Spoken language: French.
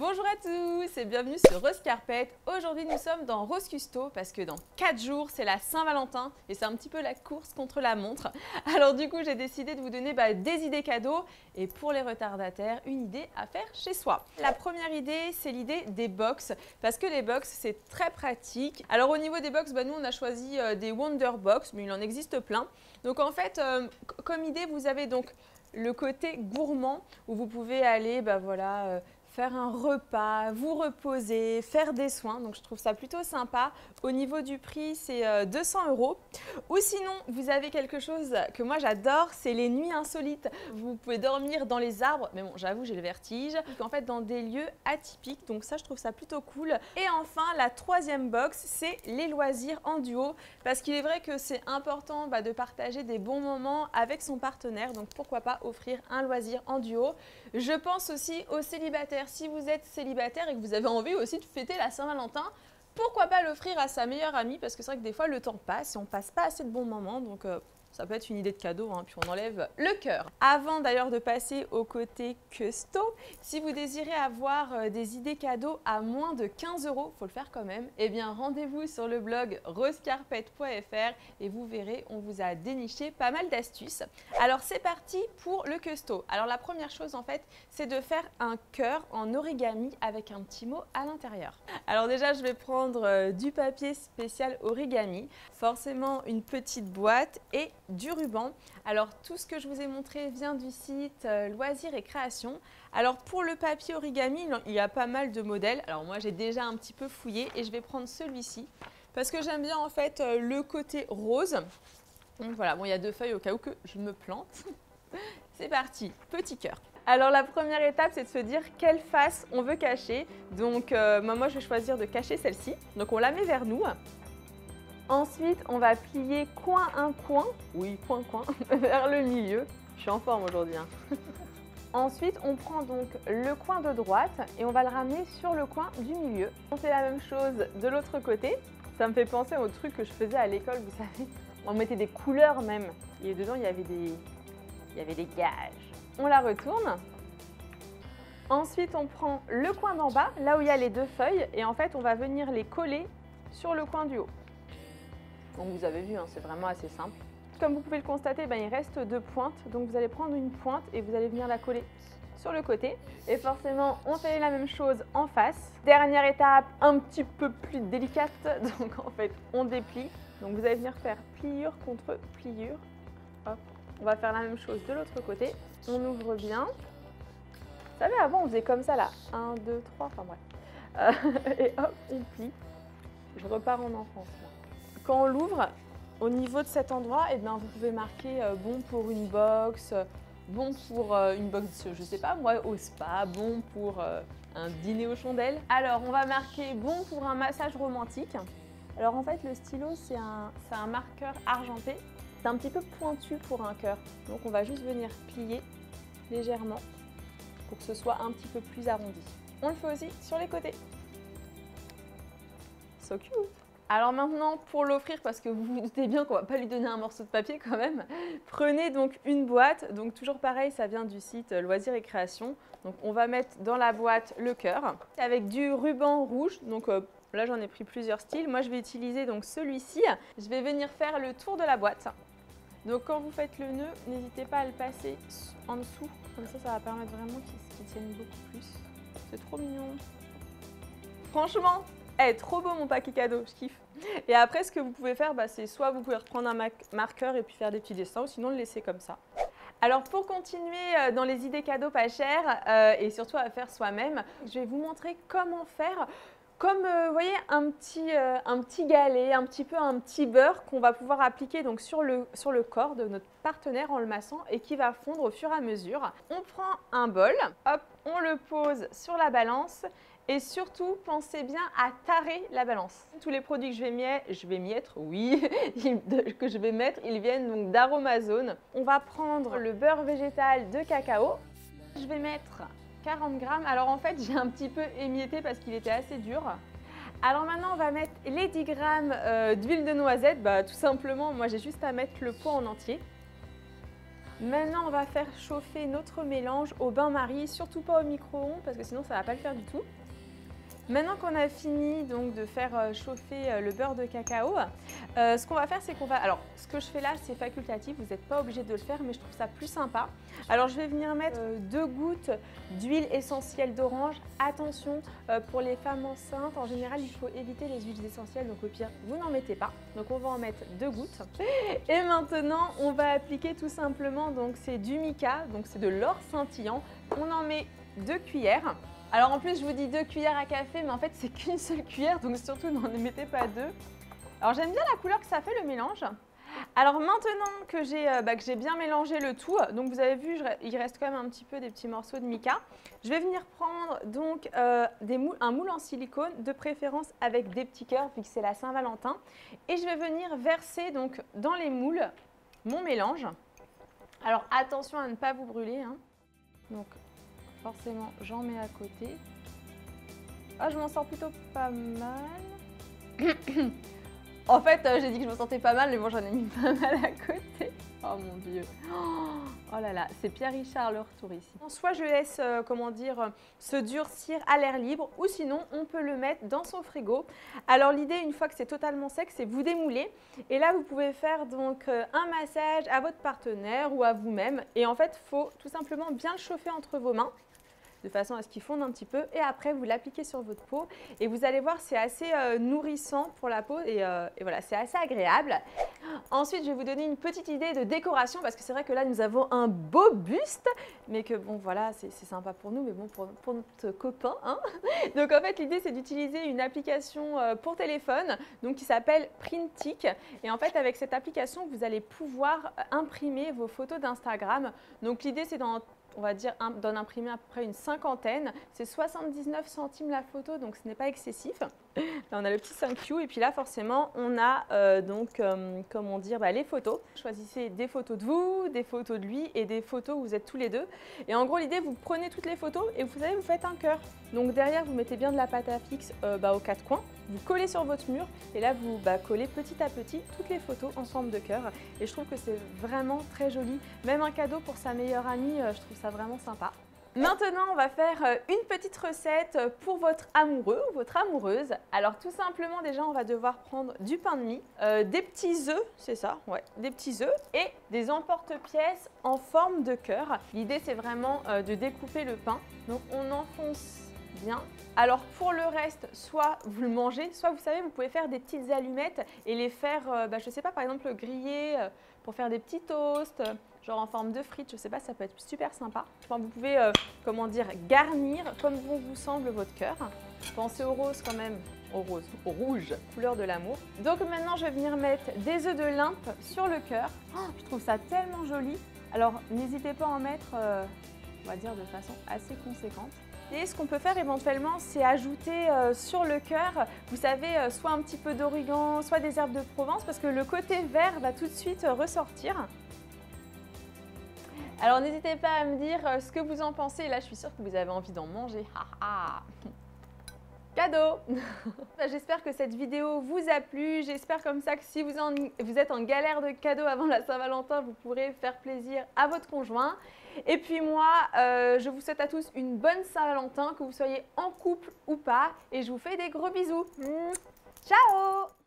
Bonjour à tous et bienvenue sur Rose Carpet. Aujourd'hui nous sommes dans Rose Custo parce que dans 4 jours c'est la Saint-Valentin et c'est un petit peu la course contre la montre. Alors du coup j'ai décidé de vous donner des idées cadeaux et pour les retardataires une idée à faire chez soi. La première idée c'est l'idée des box parce que les box c'est très pratique. Alors au niveau des box nous on a choisi des Wonder Box mais il en existe plein. Donc en fait comme idée vous avez donc le côté gourmand où vous pouvez aller faire un repas, vous reposer, faire des soins. Donc je trouve ça plutôt sympa. Au niveau du prix, c'est 200 €. Ou sinon, vous avez quelque chose que moi j'adore, c'est les nuits insolites. Vous pouvez dormir dans les arbres, mais bon, j'avoue, j'ai le vertige. En fait, dans des lieux atypiques. Donc ça, je trouve ça plutôt cool. Et enfin, la troisième box, c'est les loisirs en duo. Parce qu'il est vrai que c'est important de partager des bons moments avec son partenaire. Donc pourquoi pas offrir un loisir en duo. Je pense aussi aux célibataires. Si vous êtes célibataire et que vous avez envie aussi de fêter la Saint-Valentin, pourquoi pas l'offrir à sa meilleure amie? Parce que c'est vrai que des fois, le temps passe et on passe pas assez de bons moments. Donc, ça peut être une idée de cadeau, puis on enlève le cœur. Avant d'ailleurs de passer au côté custo, si vous désirez avoir des idées cadeaux à moins de 15 €, faut le faire quand même, eh bien rendez-vous sur le blog rosecarpet.fr et vous verrez, on vous a déniché pas mal d'astuces. Alors c'est parti pour le custo. Alors la première chose en fait, c'est de faire un cœur en origami avec un petit mot à l'intérieur. Alors déjà, je vais prendre du papier spécial origami, forcément une petite boîte et du ruban. Alors tout ce que je vous ai montré vient du site Loisirs et Création. Alors pour le papier origami, il y a pas mal de modèles. Alors moi j'ai déjà un petit peu fouillé et je vais prendre celui-ci parce que j'aime bien en fait le côté rose. Donc voilà, bon il y a 2 feuilles au cas où que je me plante. C'est parti, petit cœur. Alors la première étape c'est de se dire quelle face on veut cacher. Donc moi je vais choisir de cacher celle-ci. Donc on la met vers nous. Ensuite, on va plier coin un coin, oui coin vers le milieu. Je suis en forme aujourd'hui. Ensuite, on prend donc le coin de droite et on va le ramener sur le coin du milieu. On fait la même chose de l'autre côté. Ça me fait penser au truc que je faisais à l'école, vous savez. On mettait des couleurs même et dedans il y avait des gages. On la retourne. Ensuite, on prend le coin d'en bas, là où il y a les 2 feuilles et en fait, on va venir les coller sur le coin du haut. Donc vous avez vu, c'est vraiment assez simple. Comme vous pouvez le constater, il reste 2 pointes. Donc vous allez prendre une pointe et vous allez venir la coller sur le côté. Et forcément, on fait la même chose en face. Dernière étape, un petit peu plus délicate. Donc en fait, on déplie. Donc vous allez venir faire pliure contre pliure. Hop. On va faire la même chose de l'autre côté. On ouvre bien. Vous savez, avant, on faisait comme ça là. 1, 2, 3, enfin bref. Et hop, on plie. Je repars en enfance là. Quand on l'ouvre, au niveau de cet endroit, vous pouvez marquer bon pour une box, bon pour une box, je sais pas moi, au spa, bon pour un dîner aux chandelles. Alors, on va marquer bon pour un massage romantique. Alors en fait, le stylo, c'est un marqueur argenté. C'est un petit peu pointu pour un cœur. Donc on va juste venir plier légèrement pour que ce soit un petit peu plus arrondi. On le fait aussi sur les côtés. So cute! Alors maintenant, pour l'offrir, parce que vous vous doutez bien qu'on ne va pas lui donner un morceau de papier quand même, prenez donc une boîte. Donc toujours pareil, ça vient du site Loisirs et Création. Donc on va mettre dans la boîte le cœur avec du ruban rouge. Donc là, j'en ai pris plusieurs styles. Moi, je vais utiliser donc celui-ci. Je vais venir faire le tour de la boîte. Donc quand vous faites le nœud, n'hésitez pas à le passer en dessous. Comme ça, ça va permettre vraiment qu'il tienne beaucoup plus. C'est trop mignon. Franchement, trop beau mon paquet cadeau, je kiffe. Et après, ce que vous pouvez faire, c'est soit vous pouvez reprendre un marqueur et puis faire des petits dessins, ou sinon le laisser comme ça. Alors pour continuer dans les idées cadeaux pas chères et surtout à faire soi-même, je vais vous montrer comment faire comme vous voyez un petit galet, un petit beurre qu'on va pouvoir appliquer donc sur le corps de notre partenaire en le massant et qui va fondre au fur et à mesure. On prend un bol, hop, on le pose sur la balance. Et surtout, pensez bien à tarer la balance. Tous les produits que je vais mettre, ils viennent donc d'Aromazone. On va prendre le beurre végétal de cacao. Je vais mettre 40 grammes. Alors en fait, j'ai un petit peu émietté parce qu'il était assez dur. Alors maintenant, on va mettre les 10 grammes d'huile de noisette. Tout simplement, moi j'ai juste à mettre le pot en entier. Maintenant, on va faire chauffer notre mélange au bain-marie, surtout pas au micro-ondes parce que sinon ça ne va pas le faire du tout. Maintenant qu'on a fini donc de faire chauffer le beurre de cacao, ce qu'on va faire, c'est qu'on va... Alors, ce que je fais là, c'est facultatif, vous n'êtes pas obligé de le faire, mais je trouve ça plus sympa. Alors, je vais venir mettre 2 gouttes d'huile essentielle d'orange. Attention, pour les femmes enceintes, en général, il faut éviter les huiles essentielles, donc au pire, vous n'en mettez pas. Donc, on va en mettre 2 gouttes. Et maintenant, on va appliquer tout simplement, donc c'est du mica, donc c'est de l'or scintillant. On en met 2 cuillères. Alors en plus, je vous dis 2 cuillères à café, mais en fait, c'est qu'une seule cuillère, donc surtout, n'en mettez pas 2. Alors j'aime bien la couleur que ça fait, le mélange. Alors maintenant que j'ai bien mélangé le tout, donc vous avez vu, il reste quand même un petit peu des petits morceaux de mica. Je vais venir prendre donc un moule en silicone, de préférence avec des petits cœurs, vu que c'est la Saint-Valentin. Et je vais venir verser donc dans les moules mon mélange. Alors attention à ne pas vous brûler, hein. Donc forcément, j'en mets à côté. Ah, je m'en sors plutôt pas mal. En fait, j'ai dit que je me sentais pas mal, mais bon, j'en ai mis pas mal à côté. Oh mon Dieu. Oh là là, c'est Pierre Richard le retour ici. Soit je laisse, comment dire, se durcir à l'air libre, ou sinon, on peut le mettre dans son frigo. Alors l'idée, une fois que c'est totalement sec, c'est vous démouler. Et là, vous pouvez faire donc un massage à votre partenaire ou à vous-même. Et en fait, il faut tout simplement bien le chauffer entre vos mains, de façon à ce qu'il fonde un petit peu, et après vous l'appliquez sur votre peau et vous allez voir, c'est assez nourrissant pour la peau et voilà, c'est assez agréable. Ensuite, je vais vous donner une petite idée de décoration parce que c'est vrai que là nous avons un beau buste, mais que bon voilà, c'est sympa pour nous, mais bon pour notre copain, hein. Donc en fait l'idée c'est d'utiliser une application pour téléphone donc qui s'appelle Printic, et en fait avec cette application vous allez pouvoir imprimer vos photos d'Instagram. Donc l'idée c'est on va dire d'en imprimer à peu près une cinquantaine. C'est 79 centimes la photo, donc ce n'est pas excessif. Là, on a le petit 5Q et puis là, forcément, on a comment dire, les photos. Choisissez des photos de vous, des photos de lui et des photos où vous êtes tous les deux. Et en gros, l'idée, vous prenez toutes les photos et vous savez, vous faites un cœur. Donc derrière, vous mettez bien de la pâte à fixe aux 4 coins. Vous collez sur votre mur et là, vous collez petit à petit toutes les photos en forme de cœur. Et je trouve que c'est vraiment très joli. Même un cadeau pour sa meilleure amie, je trouve ça vraiment sympa. Maintenant, on va faire une petite recette pour votre amoureux ou votre amoureuse. Alors tout simplement, déjà, on va devoir prendre du pain de mie, des petits œufs, c'est ça, ouais, des petits œufs et des emporte-pièces en forme de cœur. L'idée, c'est vraiment de découper le pain. Donc on enfonce bien. Alors pour le reste, soit vous le mangez, soit vous savez, vous pouvez faire des petites allumettes et les faire, je sais pas, par exemple griller pour faire des petits toasts, genre en forme de frites, je sais pas, ça peut être super sympa. Enfin, vous pouvez, comment dire, garnir comme bon vous semble votre cœur. Pensez au rose quand même, au rose, au rouge, couleur de l'amour. Donc maintenant, je vais venir mettre des œufs de limpe sur le cœur. Oh, je trouve ça tellement joli. Alors n'hésitez pas à en mettre, on va dire de façon assez conséquente. Et ce qu'on peut faire éventuellement, c'est ajouter sur le cœur, vous savez, soit un petit peu d'origan, soit des herbes de Provence, parce que le côté vert va tout de suite ressortir. Alors n'hésitez pas à me dire ce que vous en pensez. Là, je suis sûre que vous avez envie d'en manger. Cadeau. J'espère que cette vidéo vous a plu. J'espère comme ça que si vous êtes en galère de cadeaux avant la Saint-Valentin, vous pourrez faire plaisir à votre conjoint. Et puis moi, je vous souhaite à tous une bonne Saint-Valentin, que vous soyez en couple ou pas. Et je vous fais des gros bisous. Ciao!